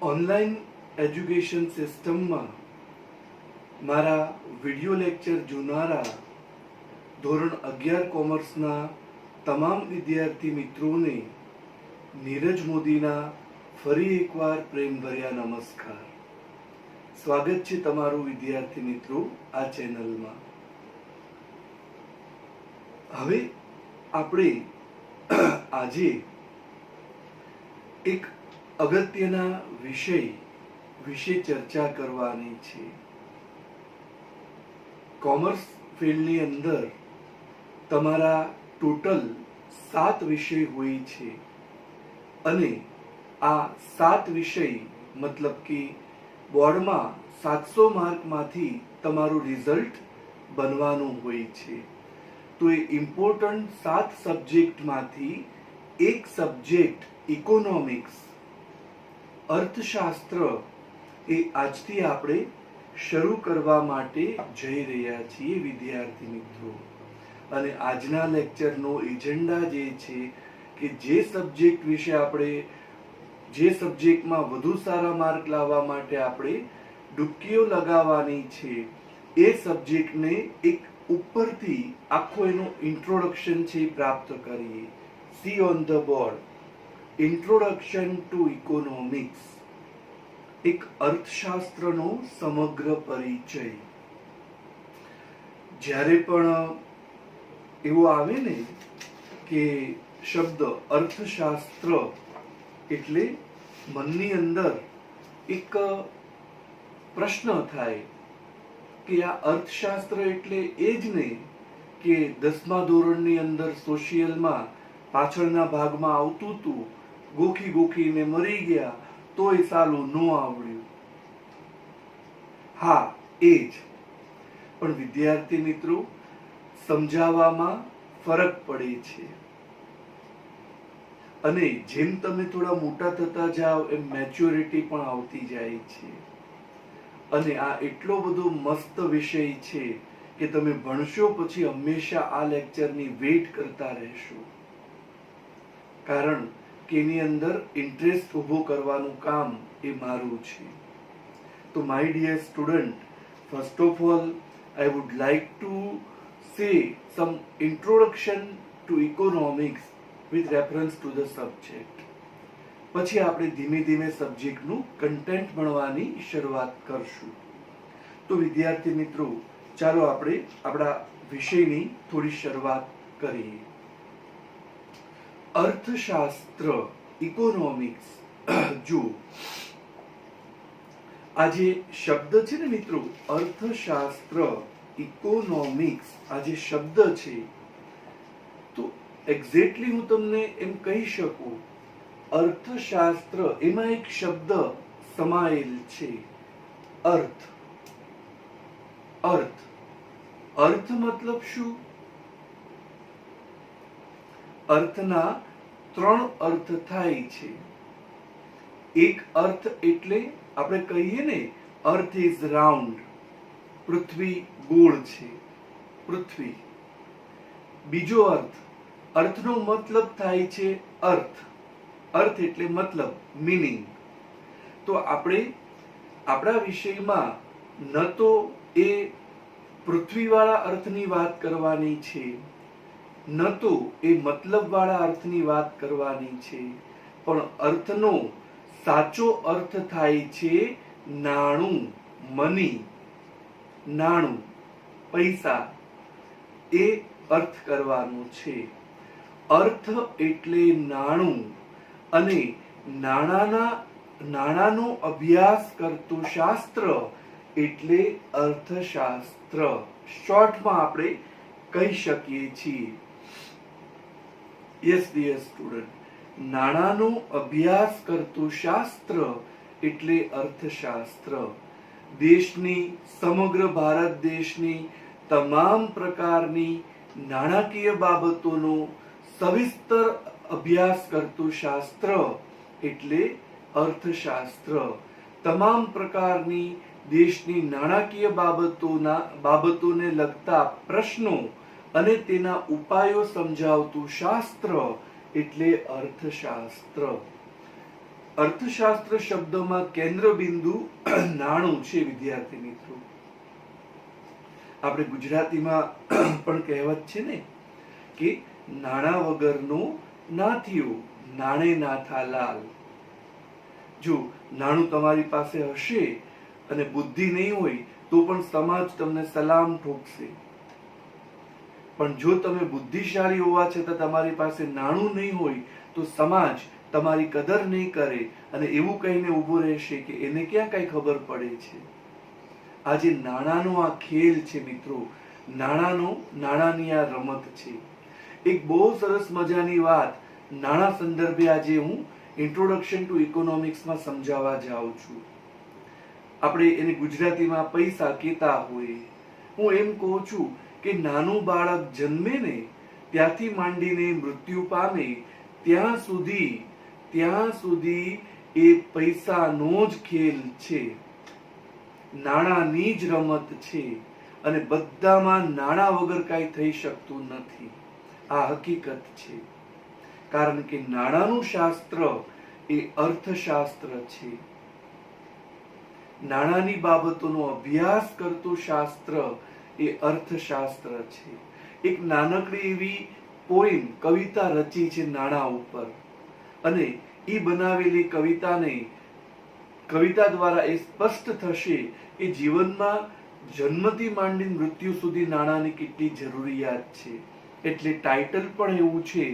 Online education સિસ્ટમમાં મારા video lecture જોનારા ધોરણ 11 કોમર્સના તમામ વિદ્યાર્થી મિત્રોને નીરજ મોદીના ફરી એકવાર પ્રેમભર્યા નમસ્કાર. સ્વાગત છે તમારું વિદ્યાર્થી મિત્રો આ ચેનલમાં. હવે આપણે આજે એક અગત્યના વિષય વિશે ચર્ચા કરવાની છે. કોમર્સ ફિલ્ડની અંદર તમારા ટોટલ 7 વિષય હોય છે અને આ 7 વિષય મતલબ કે બોર્ડમાં 700 માર્કમાંથી તમારું રિઝલ્ટ બનવાનું હોય છે. તો એ ઇમ્પોર્ટન્ટ 7 સબ્જેક્ટમાંથી એક સબ્જેક્ટ ઇકોનોમિક્સ અર્થશાસ્ત્ર એ આજથી આપણે શરૂ કરવા માટે જઈ રહ્યા છીએ વિદ્યાર્થી મિત્રો. અને આજના લેક્ચરનો એજન્ડા જે છે કે જે સબ્જેક્ટ વિશે આપણે જે સબ્જેક્ટમાં વધુ સારા માર્ક લાવવા માટે આપણે ડૂબકીઓ લગાવવાની છે એ સબ્જેક્ટને એક ઉપરથી આખો એનો ઇન્ટ્રોડક્શન છે પ્રાપ્ત કરીએ. C on the board introduction to economics, એક અર્થશાસ્ત્રનો સમગ્ર પરિચય. જ્યારે પણ એવું આવે ને કે શબ્દ અર્થશાસ્ત્ર એટલે મનની અંદર એક પ્રશ્ન થાય કે આ અર્થશાસ્ત્ર એટલે એ જ નહીં કે 10મા ધોરણની અંદર સોશિયલમાં પાછળના ભાગમાં આવતું હતું, ગોખી ગોખીને મરી ગયા તોય સાલું ન આવડ્યું. હા, એ જ. પણ વિદ્યાર્થી મિત્રો, સમજાવવામાં ફરક પડે છે અને જેમ તમે થોડા મોટા થતા જાઓ એમ મેચ્યોરિટી પણ આવતી જાય છે. અને આ એટલો બધો મસ્ત વિષય છે કે તમે ભણશો પછી હંમેશા આ લેક્ચરની વેઇટ કરતા રહેશો, કારણ કે એની અંદર ઇન્ટરેસ્ટ ઊભો કરવાનું કામ એ મારું છે. તો my dear student, first of all I would like to say some introduction to economics with reference to the subject. પછી આપણે ધીમે ધીમે સબ્જેક્ટનું કન્ટેન્ટ ભણવાની શરૂઆત કરશું. તો વિદ્યાર્થી મિત્રો, ચાલો આપણે આપણા વિષયની થોડી શરૂઆત કરીએ. અર્થશાસ્ત્ર, ઇકોનોમિક્સ. જો આ જે શબ્દ છે ને મિત્રો, અર્થશાસ્ત્ર, ઇકોનોમિક્સ, આ જે શબ્દ છે તો એક્ઝેક્ટલી હું તમને એમ કહી શકું, અર્થશાસ્ત્ર એમાં એક શબ્દ સમાયેલ છે, અર્થ. અર્થ અર્થ મતલબ શું? અર્થના 3 અર્થ થાય છે. એક અર્થ એટલે આપણે કહીએ ને, અર્થ ઇઝ રાઉન્ડ, પૃથ્વી ગોળ છે, પૃથ્વી. બીજો અર્થ, અર્થનો મતલબ થાય છે અર્થ. અર્થ એટલે મતલબ, મીનિંગ. તો આપણે આપણા વિષયમાં ન તો એ પૃથ્વીવાળા અર્થની વાત કરવાની છે, ન તો એ મતલબવાળા અર્થની વાત કરવાની છે, પણ અર્થનો સાચો અર્થ થાય છે નાણું, મની, નાણું, પૈસા. એ અર્થ કરવાનો છે. અર્થ એટલે નાણું, અને નાણાનો અભ્યાસ કરતું શાસ્ત્ર એટલે અર્થશાસ્ત્ર. શોર્ટમાં આપણે કહી શકીએ છીએ. યસ ડિયર સ્ટુડન્ટ, નાણાનો અભ્યાસ કરતું શાસ્ત્ર એટલે અર્થશાસ્ત્ર. દેશની, સમગ્ર ભારત દેશની તમામ પ્રકારની નાણાકીય બાબતોનો સવિસ્તર અભ્યાસ કરતું શાસ્ત્ર એટલે અર્થશાસ્ત્ર. તમામ પ્રકારની દેશની નાણાકીય બાબતોને લગતા પ્રશ્નો અને તેના ઉપાયો સમજાવતું શાસ્ત્ર એટલે અર્થશાસ્ત્ર. અર્થશાસ્ત્ર શબ્દમાં કેન્દ્ર બિંદુ નાણું છે વિદ્યાર્થી મિત્રો. આપણે ગુજરાતીમાં પણ કહેવત છે ને કે નાણા વગરનો ના થયો નાણે નાથા લાલ. જો નાણું તમારી પાસે હશે અને બુદ્ધિ નહીં હોય તો પણ સમાજ તમને સલામ ઠોકશે. પણ જો તમે બુદ્ધિશાળી હોવા છતાં તમારી પાસે નાણું નહીં હોય તો સમાજ તમારી કદર નહીં કરે અને એવું કહીને ઊભો રહેશે કે એને ક્યાં કઈ ખબર પડે છે. આજે નાણાંનો આ ખેલ છે મિત્રો, નાણાંની આ રમત છે. એક બહુ સરસ મજાની વાત નાણાં સંદર્ભે આજે હું ઇન્ટ્રોડક્શન ટુ ઇકોનોમિક્સમાં સમજાવવા જાઉં છું. આપણે એને ગુજરાતીમાં પૈસા કહેતા હોય. હું એમ કહું છું કે નાનું બાળક જન્મે ને ત્યાંથી માંડીને મૃત્યુ પામે ત્યાં સુધી એ પૈસાનો જ ખેલ છે, નાણાંની જ રમત છે અને બધામાં નાણાં વગર કાંઈ થઈ શકતું નથી. આ હકીકત છે. કારણ કે નાણાંનું શાસ્ત્ર એ અર્થશાસ્ત્ર છે. નાણાંની બાબતોનો અભ્યાસ કરતું શાસ્ત્ર એ અર્થશાસ્ત્ર છે. એક નાનકડી એવી પોઈમ કવિતા રચી છે નાણાં ઉપર અને એ બનાવેલી કવિતા દ્વારા એ સ્પષ્ટ થશે કે જીવનમાં જન્મથી માંડીને મૃત્યુ સુધી નાણાંની કેટલી જરૂરિયાત છે. એટલે ટાઇટલ પણ એવું છે,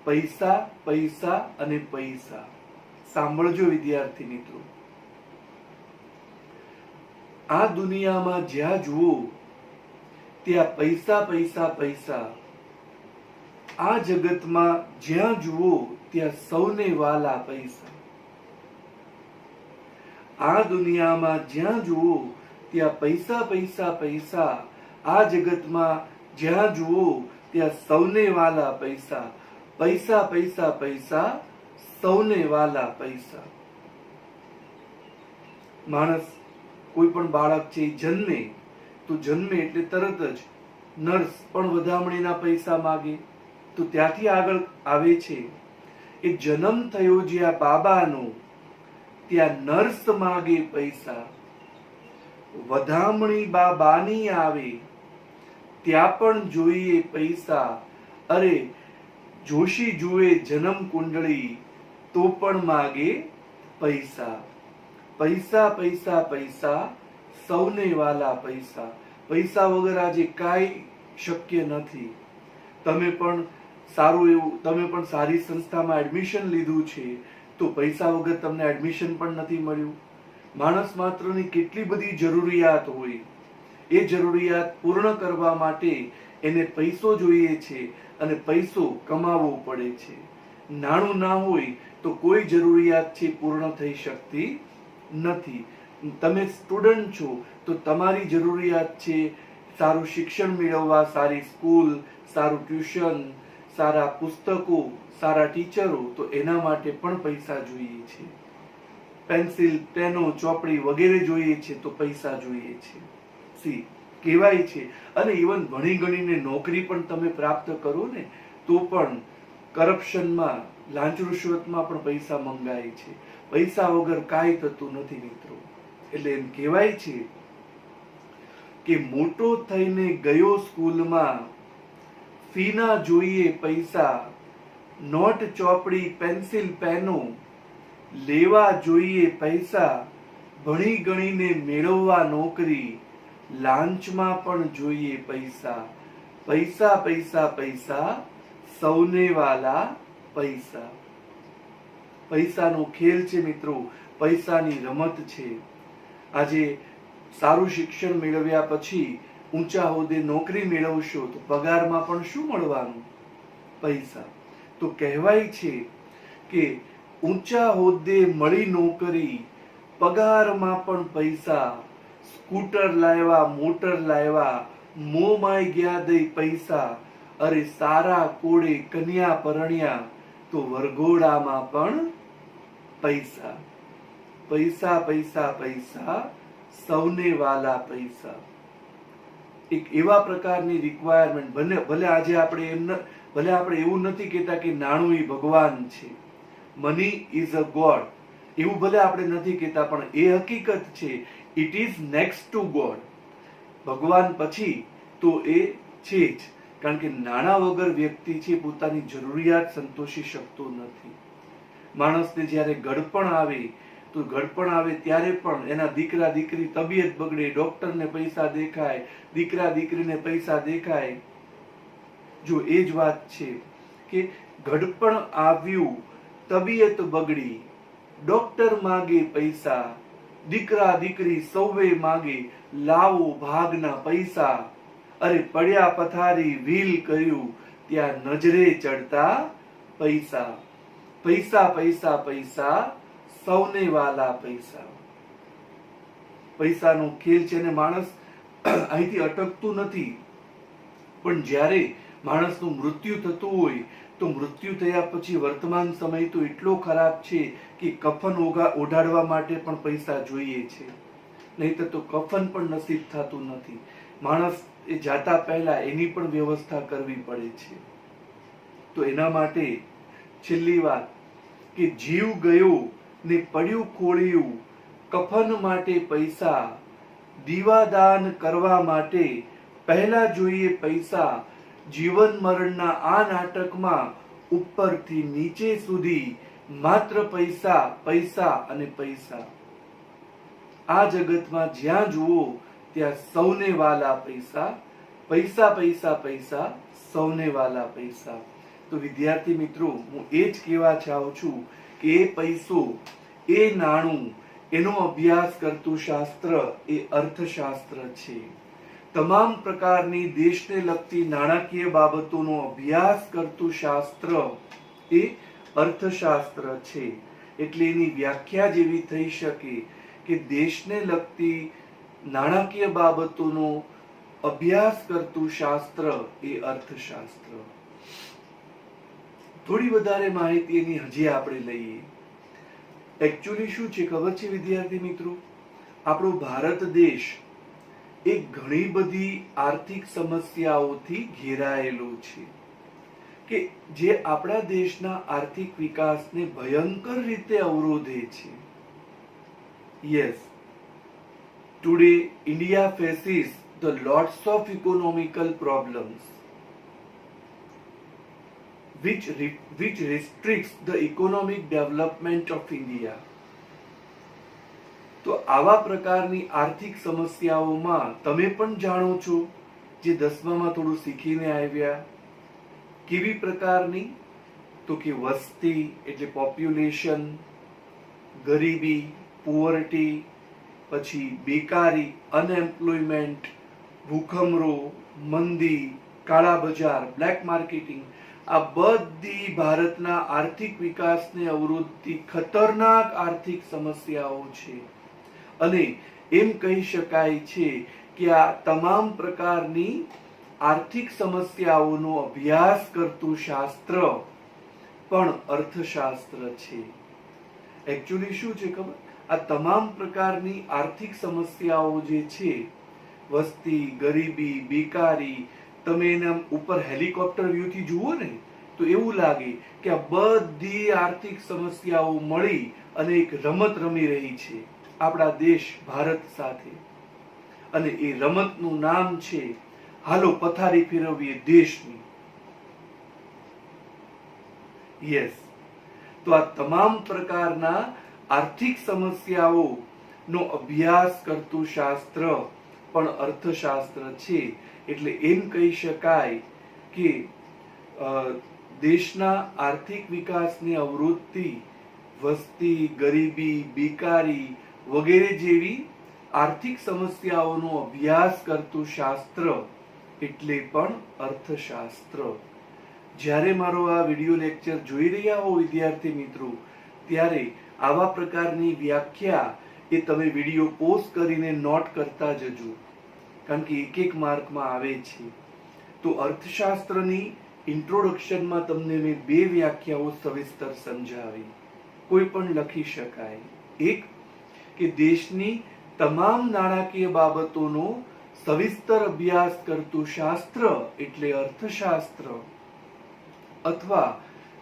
પૈસા પૈસા અને પૈસા. સાંભળજો વિદ્યાર્થી મિત્રો, આ દુનિયામાં જ્યાં જુઓ ત્યાં પૈસા પૈસા પૈસા. આ જગતમાં જ્યાં જુઓ ત્યાં સૌને વાલા પૈસા. આ દુનિયામાં જ્યાં જુઓ ત્યાં પૈસા પૈસા પૈસા. આ જગતમાં જ્યાં જુઓ ત્યાં સૌને વાલા પૈસા. પૈસા પૈસા પૈસા, સૌને વાલા પૈસા. માણસ કોઈ પણ બાળક છે જન્મે એટલે તરત જ નર્સ પણ વધામણીના પૈસા માગે. તો ત્યાંથી આગળ આવે છે એ જન્મ થયો જ્યાં બાબાનો ત્યાં નર્સ માગે પૈસા. વધામણી બાબાની આવે ત્યાં પણ જોઈએ પૈસા. અરે જોશી જુએ જન્મ કુંડળી તો પણ માગે પૈસા. પૈસા પૈસા પૈસા, સૌને વાલા પૈસા. પૈસા વગર આજે કાંઈ શક્ય નથી. તમે પણ સારી સંસ્થામાં એડમિશન લીધું છે તો પૈસા વગર તમને એડમિશન પણ નથી મળ્યું. માણસ માત્રની કેટલી બધી જરૂરિયાત હોય, એ જરૂરિયાત પૂર્ણ કરવા માટે એને પૈસો જોઈએ છે અને પૈસો કમાવવો પડે છે. નાણું ના હોય તો કોઈ જરૂરિયાત છે પૂર્ણ થઈ શકતી નથી. તમે સ્ટુડન્ટ છો તો તમારી જરૂરિયાત છે સારું શિક્ષણ મેળવવા, સારી સ્કૂલ, સારું ટ્યુશન, સારા પુસ્તકો, સારા ટીચરો. તો એના માટે પણ પૈસા જોઈએ છે. પેન્સિલ, પેનો, ચોપડી વગેરે જોઈએ છે તો પૈસા જોઈએ છે. કહેવાય છે. અને ઇવન ભણી ગણીને નોકરી પણ તમે પ્રાપ્ત કરો ને તો પણ કરપ્શનમાં, લાંચ રૂશ્વતમાં પણ પૈસા મંગાય છે. પૈસા વગર કાંઈ થતું નથી મિત્રો. એટલે એમ કહેવાય છે કે મોટો થઈને ગયો સ્કૂલમાં, ફીના જોઈએ પૈસા. નોટ, ચોપડી, પેન્સિલ, પેનો લેવા જોઈએ પૈસા. ભણી ગણીને મેળવવા નોકરી, લાંચમાં પણ જોઈએ પૈસા. પૈસા પૈસા પૈસા, સૌને વાલા પૈસા. પૈસાનો ખેલ છે મિત્રો, પૈસાની રમત છે. આજે સારું શિક્ષણ મેળવ્યા પછી ઊંચા હોદ્દે નોકરી મેળવશો તો પગારમાં પણ શું મળવાનું? પૈસા. તો કહેવાય છે કે ઊંચા હોદ્દે મળી નોકરી, પગારમાં પણ પૈસા. સ્કૂટર લાવ્યા, મોટર લાવ્યા, મોંમાં ગયા દઈ પૈસા. અરે સારા કોડે કન્યા પરણ્યા તો વરઘોડામાં પણ પૈસા. પૈસા પૈસા પૈસા, સૌને વાલા પૈસા. એક એવા પ્રકારની રિક્વાયરમેન્ટ. ભલે આજે આપણે એવું નથી કહેતા કે નાણું એ ભગવાન છે. Money is a God. એવું ભલે આપણે નથી કહેતા, પણ એ હકીકત છે. It is next to God. ભગવાન પછી તો એ છે જ, કારણ કે નાણાં વગર વ્યક્તિ છે પોતાની જરૂરિયાત સંતોષી શકતો નથી. માણસને જ્યારે ગળપણ આવે તો ગળપણ આવે ત્યારે પણ એના દીકરા દીકરી તબિયત બગડે, ડોક્ટરને પૈસા દેખાય, દીકરા દીકરીને પૈસા દેખાય. જો એ જ વાત છે કે ગળપણ આવ્યું, તબિયત બગડી, ડોક્ટર માગે પૈસા, દીકરા દીકરી સૌએ માગે, લાવો ભાગના પૈસા. અરે પડ્યા પથારી વ્હીલ કર્યું, ત્યાં નજરે ચડતા પૈસા. પૈસા પૈસા પૈસા, સૌને વાલા પૈસા. પૈસાનો ખેલ છે ને માણસ અહીંથી અટકતું નથી. પણ જ્યારે માણસનું મૃત્યુ થતું હોય તો મૃત્યુ થયા પછી વર્તમાન સમય તો એટલો ખરાબ છે કે કફન ઓઢાડવા માટે પણ પૈસા જોઈએ છે, નહીતર તો કફન પણ નસીબ થતું નથી. માણસ એ જાતા પહેલા એની પણ વ્યવસ્થા કરવી પડે છે. તો એના માટે છેલ્લી વાત કે જીવ ગયો ને પડ્યું ખોળ્યું, કફન માટે પૈસા, દીવાદાન કરવા માટે પહેલા જોઈએ પૈસા. જીવન મરણના આ નાટકમાં ઉપરથી નીચે સુધી માત્ર પૈસા પૈસા અને પૈસા. આ જગતમાં જ્યાં જુઓ ત્યાં સૌને વાલા પૈસા. પૈસા પૈસા પૈસા, સૌને વાલા પૈસા. તો વિદ્યાર્થી મિત્રો, હું એ જ કહેવા ચાહું છું કે એ પૈસો, એ નાણું, એનો અભ્યાસ કરતું શાસ્ત્ર એ અર્થશાસ્ત્ર છે. તમામ પ્રકારની દેશને લગતી નાણાકીય બાબતોનો અભ્યાસ કરતું શાસ્ત્ર એ અર્થશાસ્ત્ર છે. એટલે એની વ્યાખ્યા જેવી થઈ શકે કે દેશને લગતી નાણાકીય બાબતોનો અભ્યાસ કરતું શાસ્ત્ર એ અર્થશાસ્ત્ર. થોડી વધારે માહિતી એની હજી આપણે લઈએ. એકચ્યુઅલી શું છે ખબર છે વિદ્યાર્થી મિત્રો? આપણો ભારત દેશ એ ઘણી બધી આર્થિક સમસ્યાઓથી ઘેરાયેલો છે કે જે આપણા દેશના આર્થિક વિકાસને ભયંકર રીતે અવરોધે છે. Yes, today India faces the lots of economical problems which restricts the economic development of India. તો આવા પ્રકારની આર્થિક સમસ્યાઓમાં તમે પણ જાણો છો, જે 10મામાં થોડું શીખીને આવ્યા. કેવી પ્રકારની? તો કે વસ્તી એટલે પોપ્યુલેશન, ગરીબી પોવર્ટી, પછી બેકારી અનએમ્પ્લોયમેન્ટ, ભૂખમરો, મંદી, કાળા બજાર બ્લેક માર્કેટિંગ, આ બધી ભારતના આર્થિક વિકાસને અવરોધતી ખતરનાક આર્થિક સમસ્યાઓ છે. અને એમ કહી શકાય છે કે આ તમામ પ્રકારની આર્થિક સમસ્યાઓનો અભ્યાસ કરતું શાસ્ત્ર પણ અર્થશાસ્ત્ર છે. એકચ્યુઅલી શું છે ખબર? આ તમામ પ્રકારની આર્થિક સમસ્યાઓ જે છે, વસ્તી, ગરીબી, બેકારી, તમે એના ઉપર હેલિકોપ્ટર વ્યૂથી જુઓ ને તો એવું લાગે કે આ બધી આર્થિક સમસ્યાઓ મળી અને એક રમત રમી રહી છે આપણા દેશ ભારત સાથે. અને એ રમતનું નામ છે હાલો પથારી ફેરવીએ દેશની. યસ, તો આ તમામ પ્રકારના આર્થિક સમસ્યાઓ નો અભ્યાસ કરતું શાસ્ત્ર પણ અર્થશાસ્ત્ર છે. એટલે એમ કહી શકાય કે દેશના આર્થિક વિકાસને અવરોધતી વસ્તી, ગરીબી, બેકારી વગેરે જેવી આર્થિક સમસ્યાઓનો અભ્યાસ કરતું શાસ્ત્ર એટલે પણ અર્થશાસ્ત્ર. જ્યારે મારો આ વિડિયો લેક્ચર જોઈ રહ્યા હો વિદ્યાર્થી મિત્રો, ત્યારે આવા પ્રકારની વ્યાખ્યા એ તમે વિડિયો પોઝ કરીને નોટ કરતા જજો, કારણ કે એક એક માર્કમાં આવે છે. તો અર્થશાસ્ત્રની ઇન્ટ્રોડક્શનમાં તમને મેં 2 વ્યાખ્યાઓ સવિસ્તર સમજાવી. કોઈ પણ લખી શકાય. એક કે દેશની તમામ નાણાકીય બાબતોનો સવિસ્તર અભ્યાસ કરતું શાસ્ત્ર એટલે અર્થશાસ્ત્ર. અથવા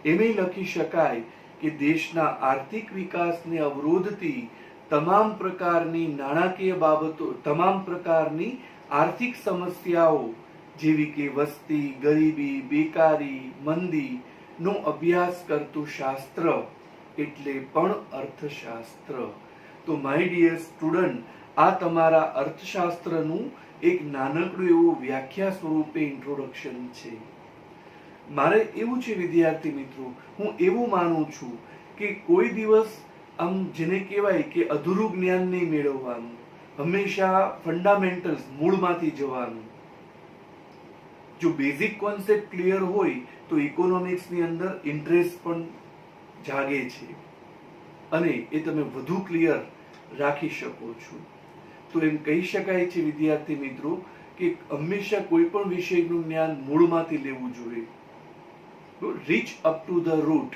એમ લખી શકાય કે દેશના આર્થિક વિકાસને અવરોધતી તમામ પ્રકારની નાણાકીય બાબતો, તમામ પ્રકારની આર્થિક સમસ્યાઓ જેવી કે વસ્તી, ગરીબી, બેકારી, મંદી નો અભ્યાસ કરતું શાસ્ત્ર એટલે પણ અર્થશાસ્ત્ર. તો માય ડિયર સ્ટુડન્ટ, આ તમારા અર્થશાસ્ત્રનું એક નાનકડું એવું વ્યાખ્યા સ્વરૂપે ઇન્ટ્રોડક્શન છે. મારે એવું છે વિદ્યાર્થી મિત્રો, હું એવું માનું છું કે કોઈ દિવસ આમ જેને કહેવાય કે અધૂરું જ્ઞાન નહીં મેળવવાનું, હંમેશા ફંડામેન્ટલ્સ, મૂળમાંથી જવાનું. જો બેઝિક કોન્સેપ્ટ ક્લિયર હોય તો ઇકોનોમિક્સની અંદર ઇન્ટરેસ્ટ પણ જાગે છે અને એ તમે વધુ ક્લિયર રાખી શકો છો. તો એમ કહી શકાય છે વિદ્યાર્થી મિત્રો કે હંમેશા કોઈ પણ વિષયનું જ્ઞાન મૂળમાંથી લેવું જોઈએ. Reach up to the root,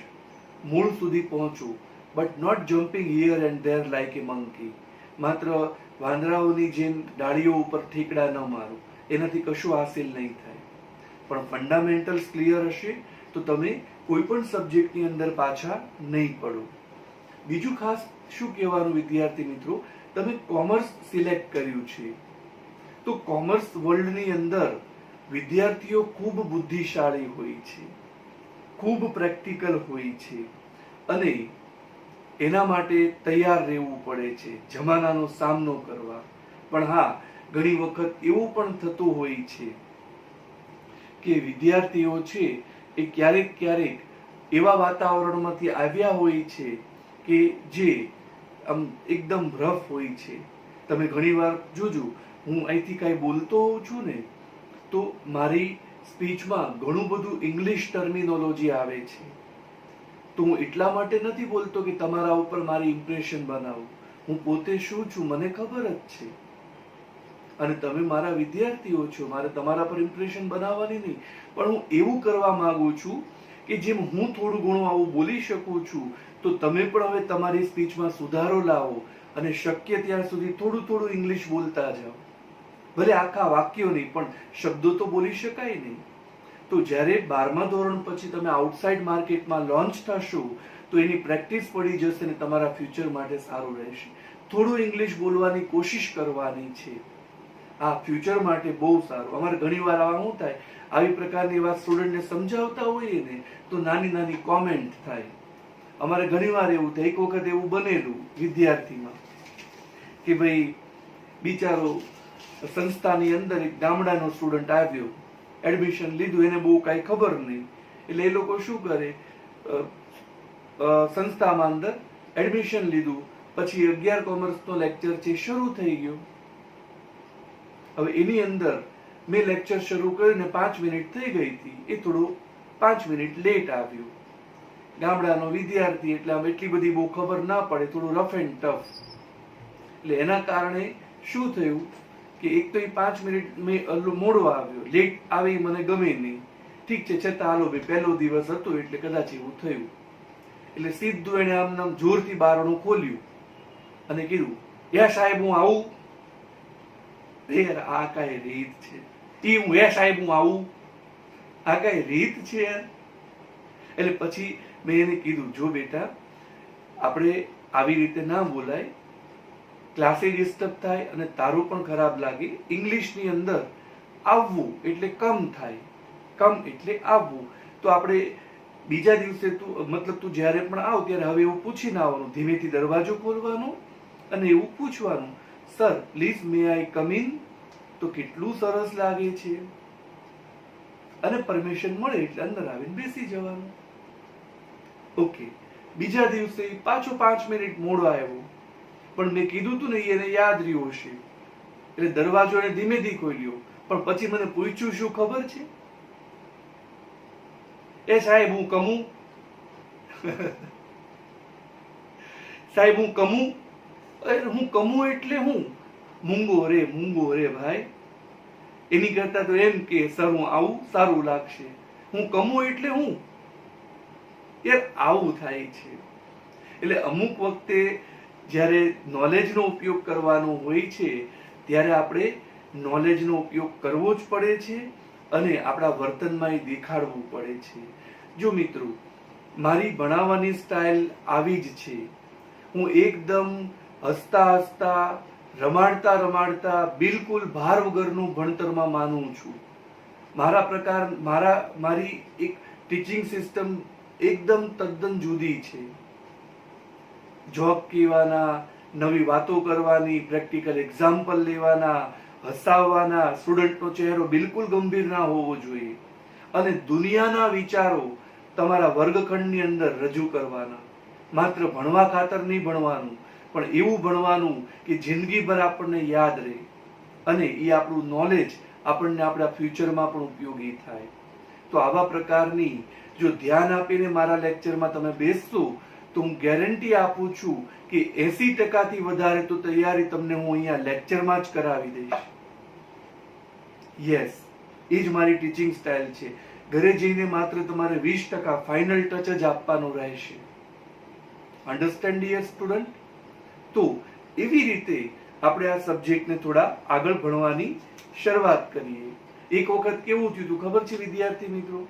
મૂળ સુધી પહોંચો, but not jumping here and there like a monkey. માત્ર વાંદરાઓની જેમ ડાળીઓ ઉપર ઠેકડા ન મારો, એનાથી કશું હાસિલ નહીં થાય. પણ ફંડામેન્ટલ્સ ક્લિયર હશે તો તમે કોઈ પણ સબ્જેક્ટની અંદર પાછા નહીં પડો. બીજું ખાસ શું કહેવાનું વિદ્યાર્થી મિત્રો, તમે કોમર્સ સિલેક્ટ કર્યું છે તો કોમર્સ વર્લ્ડની અંદર વિદ્યાર્થીઓ ખૂબ બુદ્ધિશાળી હોય છે, ખૂબ પ્રેક્ટિકલ હોય છે અને એના માટે તૈયાર રહેવું પડે છે જમાનાનો સામનો કરવા. પણ હા, ઘણી વખત એવું પણ થતું હોય છે કે વિદ્યાર્થીઓ છે એ ક્યારેક ક્યારેક એવા વાતાવરણમાંથી આવ્યા હોય છે કે જે આમ એકદમ રફ હોય છે. તમે ઘણીવાર જોજો, હું અહીંથી કાંઈ બોલતો હોઉં છું ને તો મારી સ્પીચમાં ઘણું બધું ઇંગ્લિશ ટર્મિનોલોજી આવે છે. તો હું એટલા માટે નથી બોલતો કે તમારા ઉપર મારી ઇમ્પ્રેશન બનાવું. હું પોતે શું છું મને ખબર જ છે અને તમે મારા વિદ્યાર્થીઓ છો, મારે તમારા પર ઇમ્પ્રેશન બનાવવાની નહીં. પણ હું એવું કરવા માંગુ છું કે જેમ હું થોડું ઘણું આવું બોલી શકું છું તો તમે પણ હવે તમારી સ્પીચમાં સુધારો લાવો અને શક્ય ત્યાં સુધી થોડું થોડું ઇંગ્લિશ બોલતા જાઓ. ભલે આખા વાક્યો નહીં પણ શબ્દો તો બોલી શકાય નહીં. તો જ્યારે 12મા ધોરણ પછી તમે આઉટસાઇડ માર્કેટમાં લોન્ચ થશો તો એની પ્રેક્ટિસ પડી જશે અને તમારા ફ્યુચર માટે સારું રહેશે. થોડું ઇંગ્લિશ બોલવાની કોશિશ કરવાની છે, આ ફ્યુચર માટે બહુ સારું. અમારે ઘણીવાર આવા શું થાય, આવી પ્રકારની વાત સ્ટુડન્ટને સમજાવતા હોઈએ ને તો નાની નાની કોમેન્ટ થાય. અમારે ઘણીવાર એવું થાય, એક વખત એવું બનેલું વિદ્યાર્થીમાં કે ભાઈ બિચારો સંસ્થાની અંદર એક ગામડાનો સ્ટુડન્ટ આવ્યો, એડમિશન લીધું, એને બહુ કાંઈ ખબર નહીં. એટલે એ લોકો શું કરે, સંસ્થામાં અંદર એડમિશન લીધું, પછી 11 કોમર્સનો લેક્ચર છે શરૂ થઈ ગયો. હવે એની અંદર મેં લેક્ચર શરૂ કર્યું ને 5 મિનિટ થઈ ગઈ હતી, એ થોડો 5 મિનિટ લેટ આવ્યો. ગામડાનો વિદ્યાર્થી એટલે આમ એટલી બધી બહુ ખબર ના પડે, થોડું રફ એન્ડ ટફ. એટલે એના કારણે શું થયું કે એક તો એ 5 મિનિટ મેં મોડો આવ્યો, લેટ આવે મને ગમે નહીં. ઠીક છે, છતાં હાલો ભાઈ પહેલો દિવસ હતો એટલે કદાચ એવું થયું. એટલે સીધું એને આમ નામ જોરથી બારણું ખોલ્યું અને કીધું, યા સાહેબ હું આવું. આ કઈ રીત છે? હું યા સાહેબ હું આવું, આ કઈ રીત છે? એટલે પછી મેં એને કીધું, જો બેટા આપણે આવી રીતે ના બોલાય, ક્લાસે ડિસ્ટર્બ થાય અને તારું પણ ખરાબ લાગે. ઇંગ્લિશની અંદર આવવું એટલે કમ થાય, કમ એટલે આવવું. તો આપણે બીજા દિવસે તું જ્યારે પણ આવ ત્યારે હવે એવું પૂછીને આવવાનું, ધીમેથી દરવાજો ખોલવાનો અને એવું પૂછવાનું, sir please may I come in. તો કેટલું સરસ લાગે છે. અને પરમિશન મળે એટલે અંદર આવીને બેસી જવાનું. ઓકે, બીજા દિવસે પાછો 5 મિનિટ મોડો આવ્યો, પણ મેં કીધું તું ને એને યાદ રહ્યું હશે એટલે દરવાજો એને ધીમેથી ખોલ્યો. પણ પછી મને પૂછ્યું શું ખબર છે? એ સાહેબ હું કમું. સાહેબ હું કમું. અરે હું કમું એટલે હું મૂંગો રે ભાઈ. એની કરતા તો એમ કે સર હું આવું સારું લાગશે. હું કમું એટલે હું યાર આવું થાય છે. એટલે અમુક વખતે જ્યારે નોલેજનો ઉપયોગ કરવાનો હોય છે ત્યારે આપણે નોલેજનો ઉપયોગ કરવો જ પડે છે અને આપણા વર્તનમાં એ દેખાડવું પડે છે. જો મિત્રો, મારી ભણાવવાની સ્ટાઇલ આવી જ છે. હું એકદમ હસતા હસતા, રમાડતા રમાડતા, બિલકુલ ભાર વગરનું ભણતરમાં માનું છું. મારી એક ટીચિંગ સિસ્ટમ એકદમ તદ્દન જુદી છે. જોક કહેવાના, નવી વાતો કરવાની, પ્રેક્ટિકલ એક્ઝામ્પલ લેવાના, હસાવવાના, સ્ટુડન્ટનો ચહેરો બિલકુલ ગંભીર ના હોવો જોઈએ, અને દુનિયાના વિચારો તમારા વર્ગખંડની અંદર રજૂ કરવાના. માત્ર ભણવા ખાતર નહીં ભણવાનું, પણ એવું ભણવાનું કે જિંદગીભર આપણને યાદ રહે, અને એ આપણું નોલેજ આપણને આપણા ફ્યુચરમાં પણ ઉપયોગી થાય. તો આવા પ્રકારની જો ધ્યાન આપીને મારા લેક્ચરમાં તમે બેસશો તો હું ગેરંટી આપું છું કે 80% વધારે તો તૈયારી તમને હું અહીંયા લેક્ચરમાં જ કરાવી દઈશ. યસ, એ જ મારી ટીચિંગ સ્ટાઇલ છે. ઘરે જઈને માત્ર તમારે 20% ફાઇનલ ટચ જ આપવાનો રહેશે. Understand dear student? તો એવી રીતે આપણે આ સબ્જેક્ટને થોડા આગળ ભણવાની શરૂઆત કરીએ. એક વખત કેવું થયું હતું ખબર છે વિદ્યાર્થી મિત્રો?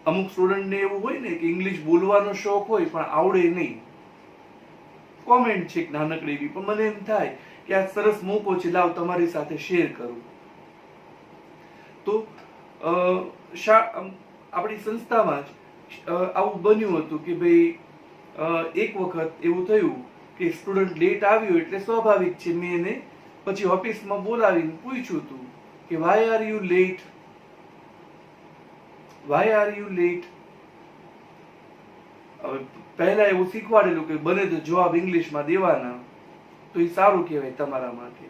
અમુક સ્ટુડન્ટને એવું હોય ને કે ઇંગ્લિશ બોલવાનો શોખ હોય પણ આવડે નહીં. કોમેન્ટ છે નાનકડી એવી, પણ મને એમ થાય કે આ સરસ મોકો છે, લાવ તમારી સાથે શેર કરું. તો આપણી સંસ્થામાં જ આવું બન્યું હતું કે ભાઈ એક વખત એવું થયું કે સ્ટુડન્ટ લેટ આવ્યો એટલે સ્વાભાવિક છે મેં એને પછી ઓફિસમાં બોલાવીને પૂછ્યું હતું કે why are you late, why are you late. હવે પહેલા એવું શીખવાડેલું કે બને તો જવાબ ઇંગ્લિશમાં દેવાના, તો એ સારું કહેવાય તમારા માટે.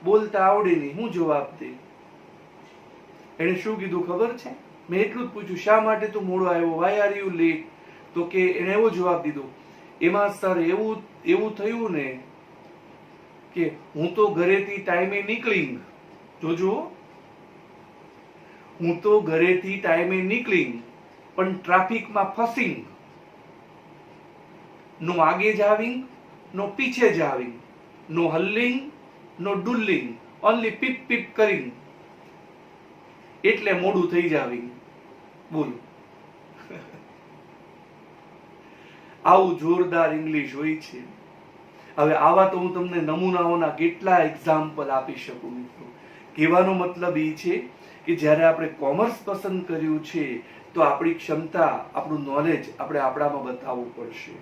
બોલતા આવડે નહીં, હું જવાબ દે? એને શું કીધું ખબર છે? મેં એટલું જ પૂછ્યું, શા માટે તું મોડો આવ્યો, વાય આર યુ લેટ? તો કે એને એવો જવાબ દીધો, એમાં સર એવું થયું ને કે હું તો ઘરેથી ટાઈમે નીકળી, જોજો, હું તો ઘરેથી ટાઈમે નીકળી પણ ટ્રાફિકમાં ફસિંગ. નો આગે જાવિંગ, નો પીછે જાવિંગ, નો હલ્લિંગ, નો ડુલ્લિંગ, ઓનલી પીપ પીપ કરીંગ, એટલે મોડું થઈ જાવિંગ. બોલો, આવું જોરદાર ઇંગ્લિશ હોય છે. હવે આવા તો હું તમને નમૂનાઓના કેટલા એક્ઝામ્પલ આપી શકું મિત્રો. કહેવાનો મતલબ એ છે કે જ્યારે આપણે કોમર્સ પસંદ કર્યું છે તો આપણી ક્ષમતા, આપણું નોલેજ આપણે આપણામાં બતાવવું પડશે.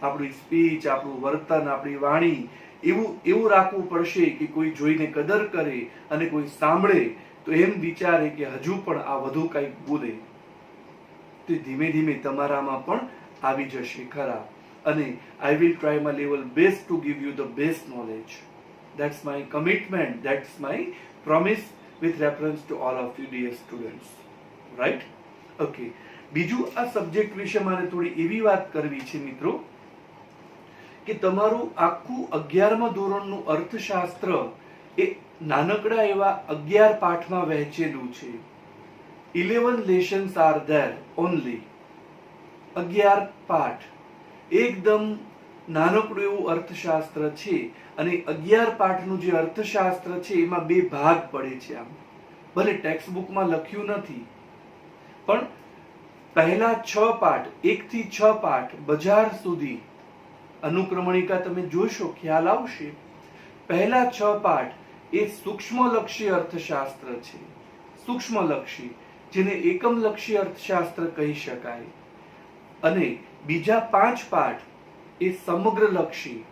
આપણી સ્પીચ, આપણું વર્તન, આપણી વાણી એવું રાખવું પડશે કે કોઈ જોઈને કદર કરે અને કોઈ સાંભળે તો એમ વિચારે કે હજુ પણ આ વધુ કંઈક બોલે. તો ધીમે ધીમે તમારામાં પણ આવી જશે ખરા. અને I will try my level best to give you the best knowledge. That's my commitment, that's my promise with reference to all of you dear students. Right? Okay. બીજું આ સબ્જેક્ટ વિશે મારે થોડી એવી વાત કરવી છે મિત્રો કે તમારું આખું 11મા ધોરણનું અર્થશાસ્ત્ર એ નાનકડા એવા 11 પાઠમાં વહેંચેલું છે. 11 lessons are there only. 11 પાઠ, એકદમ નાનકડું એવું અર્થશાસ્ત્ર છે. અને 11 પાઠનું જે અર્થશાસ્ત્ર છે એમાં 2 ભાગ પડે છે. આમ ભલે ટેક્સ્ટ બુકમાં લખ્યું નથી, પણ પહેલા 6 પાઠ, 1 થી 6 પાઠ બજાર સુધી અનુક્રમણિકા તમે જોશો, ખ્યાલ આવશે. પહેલા 6 પાઠ એ સૂક્ષ્મલક્ષી અર્થશાસ્ત્ર છે. સૂક્ષ્મલક્ષી, જેને એકમલક્ષી અર્થશાસ્ત્ર કહી શકાય. અને બીજા 5 પાઠ એ સમગ્રલક્ષી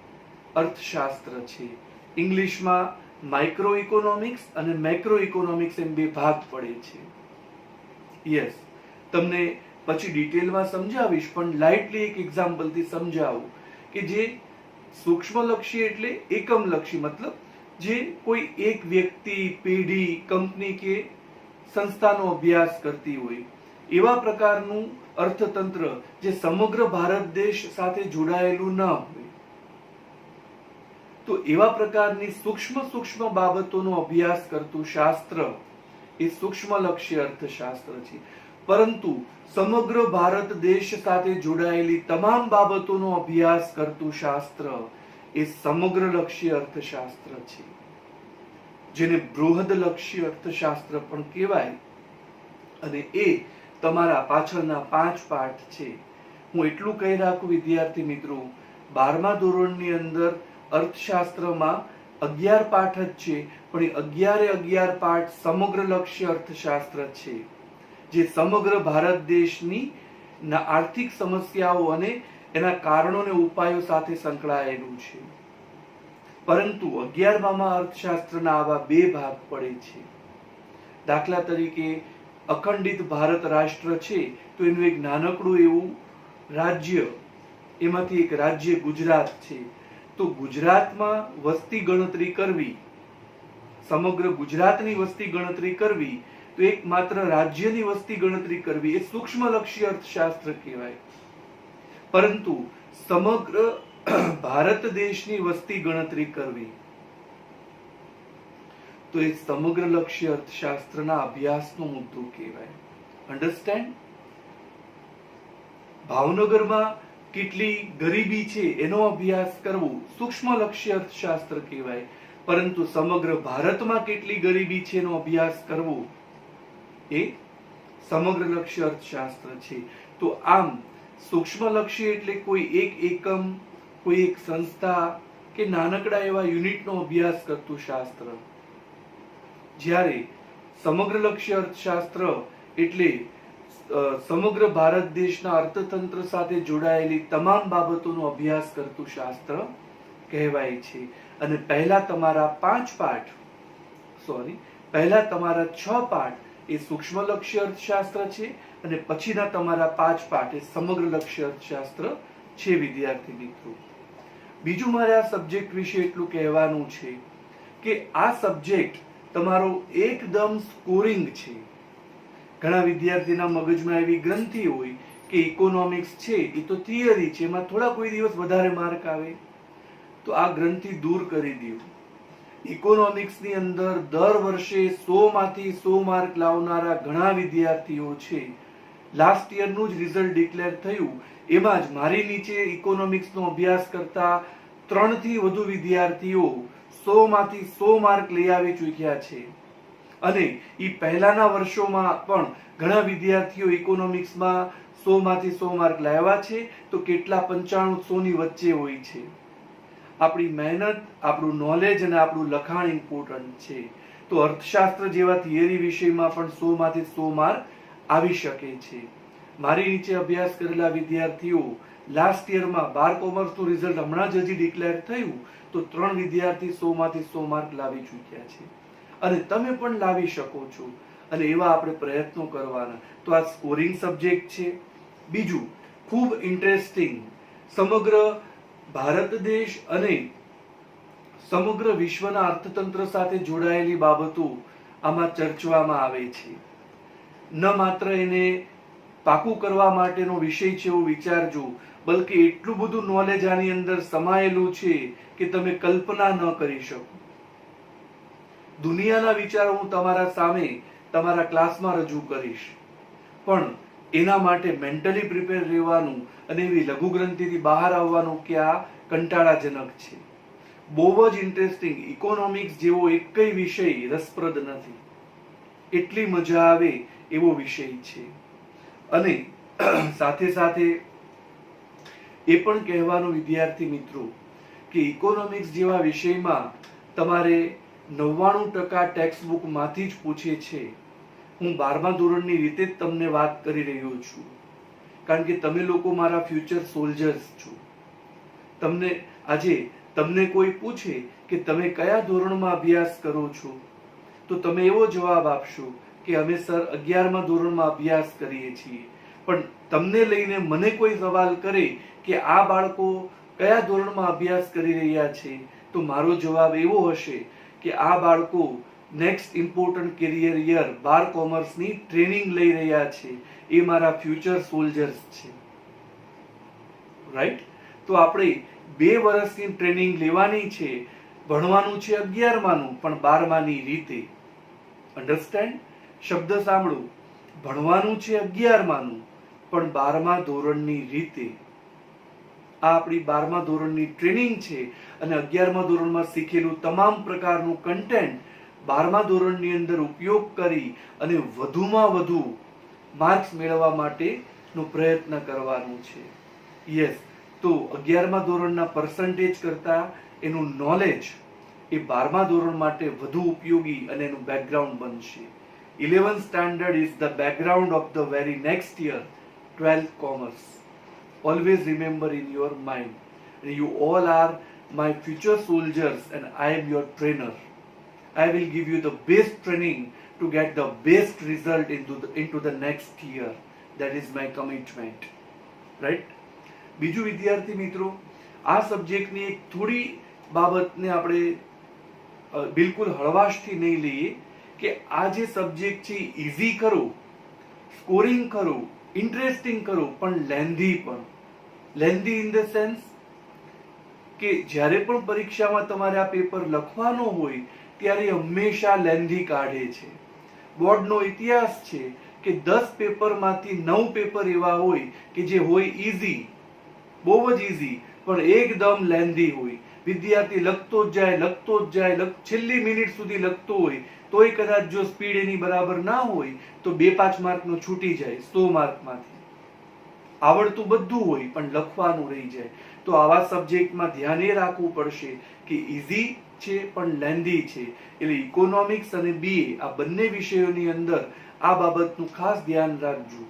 અર્થશાસ્ત્ર છે. ઇંગ્લિશમાં માઇક્રો ઇકોનોમિક્સ અને મેક્રો ઇકોનોમિક્સ એમ 2 ભાગ પડે છે. યસ, તમને પછી ડિટેલમાં સમજાવીશ, પણ લાઇટલી એક એક્ઝામ્પલથી સમજાવું કે જે સૂક્ષ્મલક્ષી એટલે એકમલક્ષી, મતલબ જે કોઈ એક વ્યક્તિ, પેઢી, કંપની કે સંસ્થાનો અભ્યાસ કરતી હોય એવા પ્રકારનું અર્થતંત્ર જે સમગ્ર ભારત દેશ સાથે જોડાયેલું ન હોય. તો એવા પ્રકારની સૂક્ષ્મ બાબતોનો અભ્યાસ કરતું શાસ્ત્ર એ સૂક્ષ્મલક્ષી અર્થશાસ્ત્ર છે. પરંતુ સમગ્ર ભારત દેશ સાથે જોડાયેલી તમામ બાબતોનો અભ્યાસ કરતું શાસ્ત્ર એ સમગ્રલક્ષી અર્થશાસ્ત્ર છે, જેને બૃહદલક્ષી અર્થશાસ્ત્ર પણ કહેવાય. અને એ તમારા પાછળના 5 પાઠ છે. હું એટલું કહી રાખું વિદ્યાર્થી મિત્રો, 12મા ધોરણની અંદર અર્થશાસ્ત્રમાં 11 પાઠ જ છે, પણ એ 11 પાઠ સમગ્ર લક્ષ્ય અર્થશાસ્ત્ર છે, જે સમગ્ર ભારત દેશની આર્થિક સમસ્યાઓ અને એના કારણો અને ઉપાયો સાથે સંકળાયેલું છે. પરંતુ 11મા અર્થશાસ્ત્રના આવા 2 ભાગ પડે છે. દાખલા તરીકે અખંડિત ભારત રાષ્ટ્ર છે, તો એનું એક નાનકડું એવું રાજ્ય, એમાંથી એક રાજ્ય ગુજરાત છે. તો ગુજરાતમાં વસ્તી ગણતરી કરવી, સમગ્ર ગુજરાતની વસ્તી ગણતરી કરવી, તો એક માત્ર રાજ્યની વસ્તી ગણતરી કરવી એ સૂક્ષ્મલક્ષી અર્થશાસ્ત્ર કહેવાય. પરંતુ સમગ્ર ભારત દેશની વસ્તી ગણતરી કરવી તો એ સમગ્ર લક્ષ્ય અર્થશાસ્ત્રના અભ્યાસનો મુદ્દો કહેવાય. અન્ડરસ્ટેન્ડ? ભાવનગરમાં કેટલી ગરીબી છે એનો અભ્યાસ કરવો સૂક્ષ્મ લક્ષ્ય અર્થશાસ્ત્ર કહેવાય. પરંતુ સમગ્ર ભારતમાં કેટલી ગરીબી છે એનો અભ્યાસ કરવો એ સમગ્ર લક્ષ્ય અર્થશાસ્ત્ર છે. તો આમ સૂક્ષ્મલક્ષી એટલે કોઈ એક એકમ, કોઈ એક સંસ્થા કે નાનકડા એવા યુનિટનો અભ્યાસ કરતું શાસ્ત્ર. જ્યારે સમગ્ર લક્ષ્ય અર્થશાસ્ત્ર એટલે સમગ્ર ભારત દેશના અર્થતંત્ર સાથે જોડાયેલી તમામ બાબતોનો અભ્યાસ કરતું શાસ્ત્ર કહેવાય છે. અને પહેલા તમારા 6 પાઠ એ સૂક્ષ્મ લક્ષ્ય અર્થશાસ્ત્ર છે, અને પછીના તમારા 5 પાઠ એ સમગ્ર લક્ષ્ય અર્થશાસ્ત્ર છે. વિદ્યાર્થી મિત્રો, બીજું મારે આ સબ્જેક્ટ વિશે એટલું કહેવાનું છે કે આ સબ્જેક્ટ તમારો એકદમ સ્કોરિંગ છે. ઘણા વિદ્યાર્થીના મગજમાં એવી ગ્રંથિ હોય કે ઇકોનોમિક્સ છે એ તો થિયરી છે, એમાં થોડા કોઈ દિવસ વધારે માર્ક આવે. તો આ ગ્રંથિ દૂર કરી દો. ઇકોનોમિક્સની અંદર દર વર્ષે 100 માંથી 100 માર્ક લાવનારા ઘણા વિદ્યાર્થીઓ છે. લાસ્ટ યરનું જ રિઝલ્ટ ડિક્લેર થયું, એમાં જ મારી નીચે ઇકોનોમિક્સનો અભ્યાસ કરતા 3 થી વધુ વિદ્યાર્થીઓ 100 માંથી 100 માર્ક લઈ આવી ચૂક્યા છે. અને એ પહેલાના વર્ષોમાં પણ ઘણા વિદ્યાર્થીઓ ઇકોનોમિક્સમાં 100 માંથી 100 માર્ક લાવ્યા છે. તો કેટલા 95-100 ની વચ્ચે હોય છે. આપણી મહેનત, આપણું નોલેજ અને આપણું લખાણ ઇમ્પોર્ટન્ટ છે. તો અર્થશાસ્ત્ર જેવા થિયરી વિષયમાં પણ 100 માંથી 100 માર્ક આવી શકે છે. મારી નીચે અભ્યાસ કરેલા વિદ્યાર્થીઓ લાસ્ટ યરમાં 12 કોમર્સનું રિઝલ્ટ હમણાં જ હજી ડિક્લેર થયું, તો 3 વિદ્યાર્થી 100 માંથી 100 માર્ક લાવી ચૂક્યા છે. અને તમે પણ લાવી શકો છો, અને એવા આપણે પ્રયત્નો કરવાના. તો આ સ્કોરિંગ સબ્જેક્ટ છે. બીજું ખૂબ ઇન્ટરેસ્ટિંગ, સમગ્ર ભારત દેશ અને સમગ્ર વિશ્વના અર્થતંત્ર સાથે જોડાયેલી બાબતો આમાં ચર્ચવામાં આવે છે. ન માત્ર એને પાકું કરવા માટેનો વિષય છે એવું વિચારજો, બલકે એટલું બધું નોલેજ આની અંદર સમાયેલું છે કે તમે કલ્પના ન કરી શકો. દુનિયાના વિચારો હું તમારા સામે તમારા ક્લાસમાં રજૂ કરીશ, પણ એના માટે મેન્ટલી પ્રિપેર રહેવાનું અને એવી લઘુગ્રંથિથી બહાર આવવાનું કે આ કંટાળાજનક છે. બહુ જ ઇન્ટરેસ્ટિંગ, ઇકોનોમિક્સ જેવો એકય વિષય રસપ્રદ નથી. એટલી મજા આવે એવો વિષય છે. અને સાથે સાથે એ પણ કહેવાનું વિદ્યાર્થી મિત્રો કે ઇકોનોમિક્સ જેવા વિષયમાં તમારે 99% ટેક્સ્ટ બુક માંથી જ પૂછે છે. હું 12મા ધોરણની રીતે જ તમને વાત કરી રહ્યો છું, કારણ કે તમે લોકો મારા ફ્યુચર સોલ્જર્સ છો. તમને કોઈ પૂછે કે તમે કયા ધોરણમાં અભ્યાસ કરો છો, તો તમે એવો જવાબ આપશો કે અમે સર 11મા ધોરણમાં અભ્યાસ કરીએ છીએ. પણ તમને લઈને મને કોઈ સવાલ કરે કે આ બાળકો કયા ધોરણમાં અભ્યાસ કરી રહ્યા છે, તો મારો જવાબ એવો હશે કે આ બાળકો નેક્સ્ટ ઇમ્પોર્ટન્ટ કેરિયર યર 12 કોમર્સની ટ્રેનિંગ લઈ રહ્યા છે. એ મારા ફ્યુચર સોલ્જર્સ છે. રાઈટ? તો આપણે 2 વર્ષની ટ્રેનિંગ લેવાની છે. ભણવાનું છે 11માનું, પણ 12માની રીતે. અન્ડરસ્ટેન્ડ? શબ્દ સાંભળો, ભણવાનું છે 11માનું, પણ 12મા ધોરણની રીતે. આ આપણી 12મા ધોરણની ટ્રેનિંગ છે. અને 11મા ધોરણમાં શીખેલું તમામ પ્રકારનું કન્ટેન્ટ 12મા ધોરણની અંદર ઉપયોગ કરી અને વધુમાં વધુ માર્ક્સ મેળવવા માટેનો પ્રયત્ન કરવાનો છે. યસ, તો 11મા ધોરણના પર્સન્ટેજ કરતા એનું નોલેજ એ 12મા ધોરણ માટે વધુ ઉપયોગી અને એનું બેકગ્રાઉન્ડ બનશે. 11th standard is the background of the very next year, 12th commerce. Always remember in your mind. You all are my future soldiers and I am your trainer. I will give you the best training to get the best result into the next year. That is my commitment. Right? બીજું વિદ્યાર્થી મિત્રો, આ સબ્જેક્ટની એક થોડી બાબતને આપણે બિલકુલ હળવાશથી નહીં લઈએ કે આ જે સબ્જેક્ટ છે ઈઝી કરો, સ્કોરિંગ કરો, ઇન્ટરેસ્ટિંગ કરો, પણ લેન્ધી પણ. લેન્ધી ઇન ધ સેન્સ કે જ્યારે પણ પરીક્ષામાં તમારે આ પેપર લખવાનો હોય ત્યારે હંમેશા લેન્ધી કાઢે છે. બોર્ડનો ઇતિહાસ છે કે 10 પેપરમાંથી 9 પેપર એવા હોય કે જે હોય ઈઝી, બહુ જ ઈઝી, પણ એકદમ લેન્ધી હોય. વિદ્યાર્થી લખતો જ જાય, છેલ્લી મિનિટ સુધી લખતો હોય તોય કદાચ જો સ્પીડ એની બરાબર ના હોય તો 2-5 માર્કનો છૂટી જાય 100 માર્કમાંથી. આવડતું બધું હોય પણ લખવાનું રહી જાય. તો આવા સબ્જેક્ટમાં ધ્યાન એ રાખવું પડશે કે ઈઝી છે પણ લેન્ધી છે. એટલે ઇકોનોમિક્સ અને બીએ આ બંને વિષયોની અંદર આ બાબતનું ખાસ ધ્યાન રાખજો.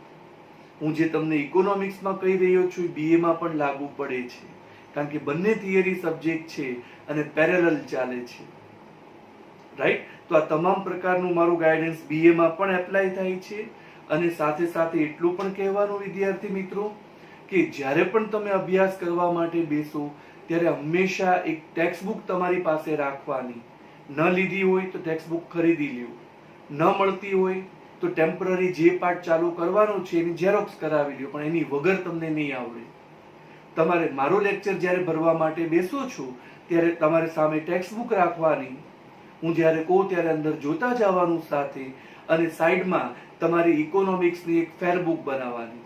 હું જે તમને ઇકોનોમિક્સમાં કહી રહ્યો છું બીએમાં પણ લાગુ પડે છે, કારણ કે બંને થિયરી સબ્જેક્ટ છે અને પેરેલલ ચાલે છે. રાઈટ? તો આ તમામ પ્રકારનું મારું ગાઈડન્સ બીએમાં પણ એપ્લાય થાય છે. અને સાથે સાથે એટલું પણ કહેવાનું વિદ્યાર્થી મિત્રો કે જ્યારે પણ તમે અભ્યાસ કરવા માટે બેસો ત્યારે હંમેશા એક ટેક્સ્ટ બુક તમારી પાસે રાખવાની. ન લીધી હોય તો ટેક્સ્ટ બુક ખરીદી લ્યો, ન મળતી હોય તો ટેમ્પરરી જે પાર્ટ ચાલુ કરવાનો છે એની ઝેરોક્સ કરાવી લ્યો, પણ એની વગર તમને નહીં આવડે. તમારે મારો લેક્ચર જ્યારે ભરવા માટે બેસો છો ત્યારે તમારે સામે ટેક્સ્ટ બુક રાખવાની. હું જ્યારે કહું ત્યારે અંદર જોતા જવાનું સાથે, અને સાઈડમાં તમારી ઇકોનોમિક્સની એક ફેર બુક બનાવવાની.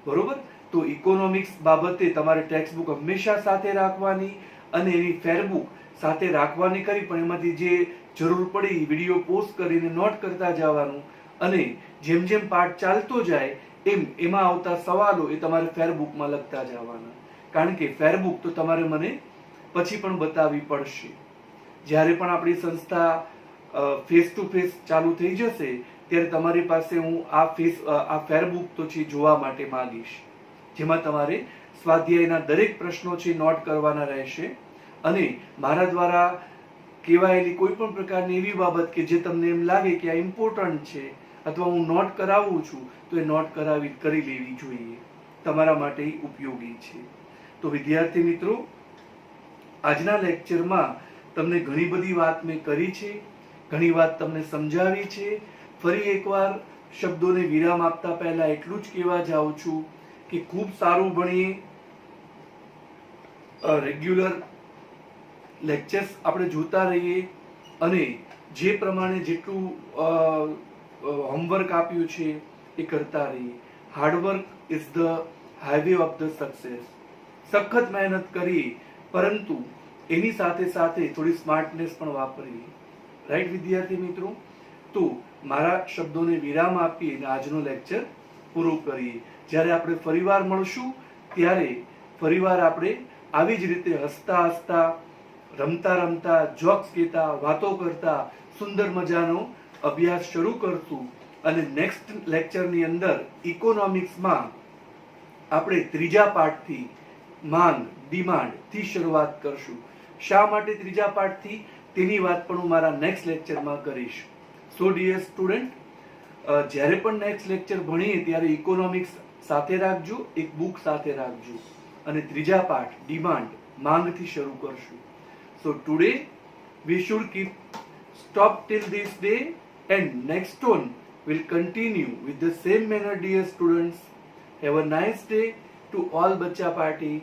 બરોબર? તો ઇકોનોમિક્સ બાબતે તમારે ટેક્સ્ટ બુક હંમેશા સાથે રાખવાની અને એની ફેર બુક સાથે રાખવાની કરી, પણ એમાંથી જે જરૂર પડી વિડીયો પોસ્ટ કરીને નોટ કરતા જવાનું. અને જેમ જેમ પાઠ ચાલતો જાય એમાં આવતા સવાલો એ તમારે ફેર બુકમાં લખતા જવાના. કારણ કે ફેર બુક તો તમારે મને પછી પણ બતાવવી પડશે. જ્યારે પણ આપણી સંસ્થા ફેસ ટુ ફેસ ચાલુ થઈ જશે ત્યારે તમારી પાસે હું આ ફેર બુક તો છે જોવા માટે માંગીશ, જેમાં તમારે સ્વાધ્યાયના દરેક પ્રશ્નો છે નોટ કરવાના રહેશે. અને મારા દ્વારા કહેવાયેલી કોઈ પણ પ્રકારની એવી બાબત કે જે તમને એમ લાગે કે આ ઇમ્પોર્ટન્ટ છે અથવા હું નોટ કરાવું છું તો એ નોટ કરી લેવી જોઈએ, તમારા માટે ઉપયોગી છે. તો વિદ્યાર્થી મિત્રો, આજના લેક્ચરમાં તમને ઘણી બધી વાત મેં કરી છે, ઘણી વાત તમને સમજાવી છે. ફરી એકવાર શબ્દોને વિરામ આપતા પહેલા એટલું જ કહેવા જાઉં છું કે ખૂબ સારું ભણીએ, રેગ્યુલર લેક્ચર્સ આપણે જોતા રહીએ અને જે પ્રમાણે જેટલું હોમવર્ક આપ્યું છે એ કરતા રહીએ. Hard work is the highway of the success. સખત મહેનત કરીએ પરંતુ એની સાથે સાથે થોડી સ્માર્ટનેસ પણ વાપરીએ. રાઈટ વિદ્યાર્થી મિત્રો? તો મારા શબ્દોને વિરામ આપી અને આજનો લેક્ચર પૂરો કરીએ. જ્યારે આપણે ફરીવાર મળશું ત્યારે ફરીવાર આપણે આવી જ રીતે હસતા હસતા, રમતા રમતા, જોક્સ કહેતા, વાતો કરતા સુંદર મજાનો અભ્યાસ શરૂ કરશું. અને નેક્સ્ટ લેક્ચરની અંદર ઇકોનોમિક્સમાં આપણે ત્રીજા પાઠથી માંગ, ડિમાન્ડ થી શરૂઆત કરશું. શા માટે ત્રીજા પાઠથી તેની વાત પણ હું મારા નેક્સ્ટ લેક્ચરમાં કરીશ. સો ડિયર સ્ટુડન્ટ, જ્યારે પણ નેક્સ્ટ લેક્ચર ભણીએ ત્યારે ઇકોનોમિક્સ સાથે રાખજો, એક બુક સાથે રાખજો અને ત્રીજા પાઠ ડિમાન્ડ, માંગથી શરૂ કરશું. So today we should keep stop till this day, and next one will continue with the same manner. Dear students, have a nice day to all Bachcha Party.